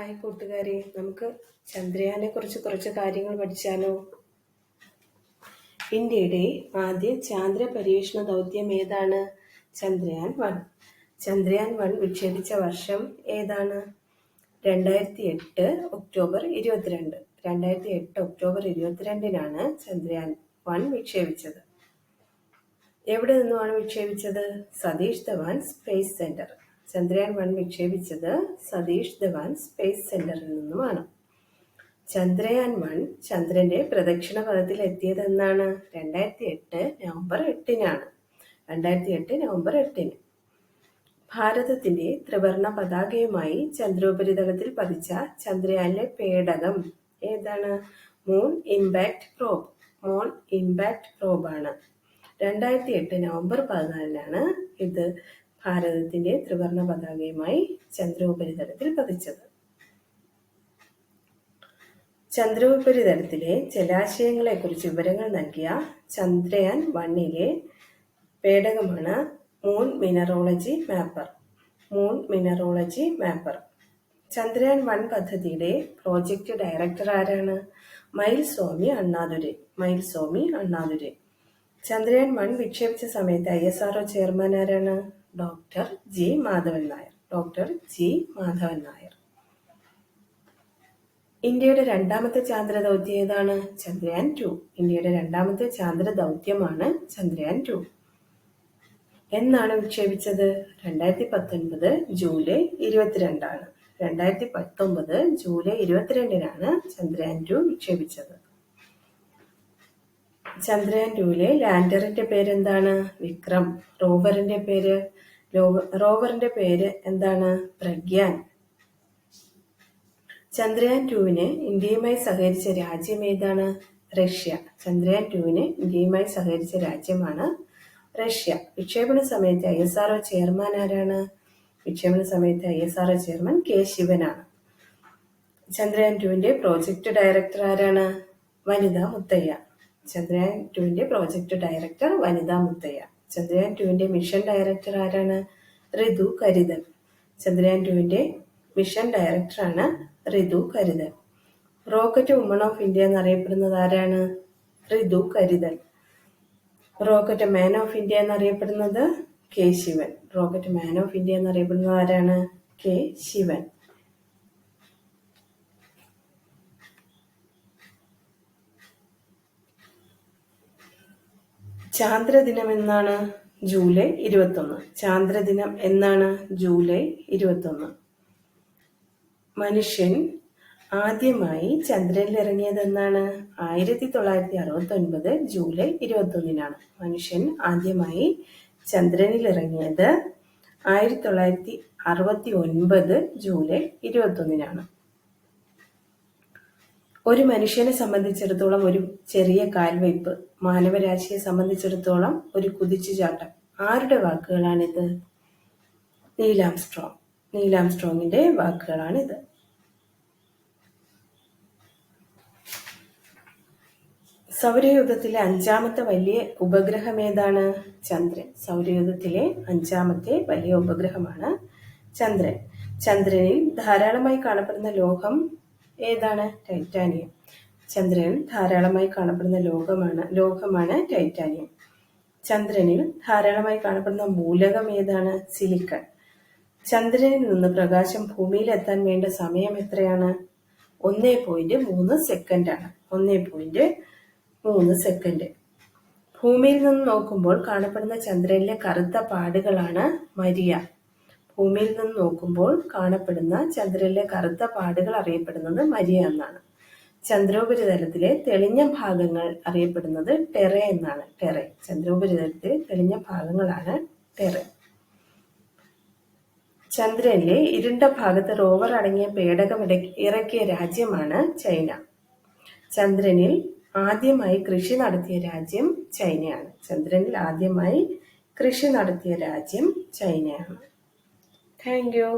Hi കൂട്ടുകാരെ, നമുക്ക് ചന്ദ്രയാനെ കുറിച്ച് കുറച്ച് കാര്യങ്ങൾ പഠിച്ചാലോ. ഇന്ത്യയുടെ ആദ്യ ചാന്ദ്ര പരീക്ഷണ ദൗത്യം ഏതാണ്? ചന്ദ്രയാൻ 1 വിക്ഷേപിച്ച വർഷം ഏതാണ്? 2008 ഒക്ടോബർ 22-നാണ് ചന്ദ്രയാൻ 1 വിക്ഷേപിച്ചത്. എവിടെ നിന്നുമാണ് വിക്ഷേപിച്ചത്? Satish Dhawan space centre. ചന്ദ്രയാൻ 1 വിക്ഷേപിച്ചത് സതീഷ് ധവാൻ സ്പേസ് സെന്ററിൽ നിന്നുമാണ്. ചന്ദ്രയാൻ 1 ചന്ദ്രന്റെ പ്രദക്ഷിണ പഥത്തിൽ എത്തിയത് എന്നാണ്? 2008 നവംബർ 8-നാണ്. 2008 നവംബർ 8-ന് ഭാരതത്തിന്റെ ത്രിവർണ പതാകയുമായി ചന്ദ്രോപരിതലത്തിൽ പതിച്ച ചന്ദ്രയാനിലെ പേടകം ഏതാണ്? മൂൺ ഇമ്പാക്ട് പ്രോബ് ആണ്. 2008 നവംബർ 14-നാണ് ഇത് ഭാരതത്തിന്റെ ത്രിവർണ പതാകയുമായി ചന്ദ്രോപരിതലത്തിൽ പതിച്ചത്. ചന്ദ്രോപരിതലത്തിലെ ജലാശയങ്ങളെ കുറിച്ച് വിവരങ്ങൾ നൽകിയ ചന്ദ്രയാൻ 1-ലെ പേടകമാണ് മൂൺ മിനറോളജി മാപ്പർ. ചന്ദ്രയാൻ 1 പദ്ധതിയുടെ പ്രോജക്റ്റ് ഡയറക്ടർ ആരാണ്? മയിൽസ്വാമി അണ്ണാദുരൈ. ചന്ദ്രയാൻ 1 വിക്ഷേപിച്ച സമയത്ത് ISRO ചെയർമാൻ ആരാണ്? Doctor G Madhavan Nair. ഇന്ത്യയുടെ രണ്ടാമത്തെ ചാന്ദ്ര ദൗത്യം ഏതാണ്? ചന്ദ്രയാൻ 2. ഇന്ത്യയുടെ രണ്ടാമത്തെ ചാന്ദ്ര ദൗത്യമാണ് ചന്ദ്രയാൻ 2. എന്നാണ് വിക്ഷേപിച്ചത്? 2019 ജൂലൈ 22-ആണ്. 2019 ജൂലൈ 22-നാണ് ചന്ദ്രയാൻ 2 വിക്ഷേപിച്ചത്. ചന്ദ്രയാൻ 2-ലെ ലാൻഡറിന്റെ പേരെന്താണ്? വിക്രം. റോവറിന്റെ പേര് എന്താണ്? പ്രഗ്യാൻ. ചന്ദ്രയാൻ 2-ന് ഇന്ത്യയുമായി സഹകരിച്ച രാജ്യം ഏതാണ്? റഷ്യ. ചന്ദ്രയാൻ 2-ന് ഇന്ത്യയുമായി സഹകരിച്ച രാജ്യമാണ് റഷ്യ. വിക്ഷേപണ സമയത്ത് ISRO ചെയർമാൻ ആരാണ്? വിക്ഷേപണ സമയത്ത് ISRO ചെയർമാൻ K. ശിവനാണ്. ചന്ദ്രയാൻ 2-ന്റെ പ്രോജക്ട് ഡയറക്ടർ ആരാണ്? വനിതാ മുത്തയ്യ. ചന്ദ്രയാൻ 2-ന്റെ പ്രോജക്ട് ഡയറക്ടർ വനിതാ മുത്തയ്യ. ചന്ദ്രയാൻ 2-ന്റെ മിഷൻ ഡയറക്ടർ ആരാണ്? ഋതു കരിതൽ. ചന്ദ്രയാൻ 2-ന്റെ മിഷൻ ഡയറക്ടറാണ് Ritu Karidhal. Rocket woman of India എന്നറിയപ്പെടുന്നത് ആരാണ്? Ritu Karidhal. Rocket man of India എന്നറിയപ്പെടുന്നത് K. Sivan. Rocket man of India എന്നറിയപ്പെടുന്നത് ആരാണ്? K. ശിവൻ. ചാന്ദ്രദിനം എന്നാണ്? ജൂലൈ 21. ചാന്ദ്രദിനം എന്നാണ്? ജൂലൈ 21. മനുഷ്യൻ ആദ്യമായി ചന്ദ്രനിൽ ഇറങ്ങിയത് എന്നാണ്? 1969 ജൂലൈ 21-നാണ്. മനുഷ്യൻ ആദ്യമായി ചന്ദ്രനിൽ ഇറങ്ങിയത് 1969 ജൂലൈ 21-നാണ്. ഒരു മനുഷ്യനെ സംബന്ധിച്ചിടത്തോളം ഒരു ചെറിയ കാൽവയ്പ്, മാനവരാശിയെ സംബന്ധിച്ചിടത്തോളം ഒരു കുതിച്ചുചാട്ടം. ആരുടെ വാക്കുകളാണിത്? നീലാംസ്ട്രോങ്ങിന്റെ വാക്കുകളാണിത്. സൗരയൂഥത്തിലെ 5ാമത്തെ വലിയ ഉപഗ്രഹം ഏതാണ്? ചന്ദ്രൻ. സൗരയൂഥത്തിലെ 5ാമത്തെ വലിയ ഉപഗ്രഹമാണ് ചന്ദ്രൻ. ചന്ദ്രനിൽ ധാരാളമായി കാണപ്പെടുന്ന ലോഹം ഏതാണ്? ടൈറ്റാനിയം. ചന്ദ്രനിൽ ധാരാളമായി കാണപ്പെടുന്ന ലോഹമാണ് ടൈറ്റാനിയം. ചന്ദ്രനിൽ ധാരാളമായി കാണപ്പെടുന്ന മൂലകം ഏതാണ്? സിലിക്കൺ. ചന്ദ്രനിൽ നിന്ന് പ്രകാശം ഭൂമിയിൽ എത്താൻ വേണ്ട സമയം എത്രയാണ്? 1.3 സെക്കൻഡാണ്. 1.3 സെക്കൻഡ്. ഭൂമിയിൽ നിന്ന് നോക്കുമ്പോൾ കാണപ്പെടുന്ന ചന്ദ്രനിലെ കറുത്ത പാടുകളാണ് മരിയ. ഭൂമിയിൽ നിന്ന് നോക്കുമ്പോൾ കാണപ്പെടുന്ന ചന്ദ്രനിലെ കറുത്ത പാടുകൾ അറിയപ്പെടുന്നത് മരിയ എന്നാണ്. ചന്ദ്രോപരിതലത്തിലെ തെളിഞ്ഞ ഭാഗങ്ങൾ അറിയപ്പെടുന്നത് ടെറേ എന്നാണ്. ചന്ദ്രോപരിതലത്തിലെ തെളിഞ്ഞ ഭാഗങ്ങളാണ് ടെറേ. ചന്ദ്രനിലെ ഇരുണ്ട ഭാഗത്ത് റോവർ അടങ്ങിയ പേടകം ഇറക്കിയ രാജ്യമാണ് ചൈന. ചന്ദ്രനിൽ ആദ്യമായി കൃഷി നടത്തിയ രാജ്യം ചൈനയാണ്. ചന്ദ്രനിൽ ആദ്യമായി കൃഷി നടത്തിയ രാജ്യം ചൈനയാണ്. Thank U.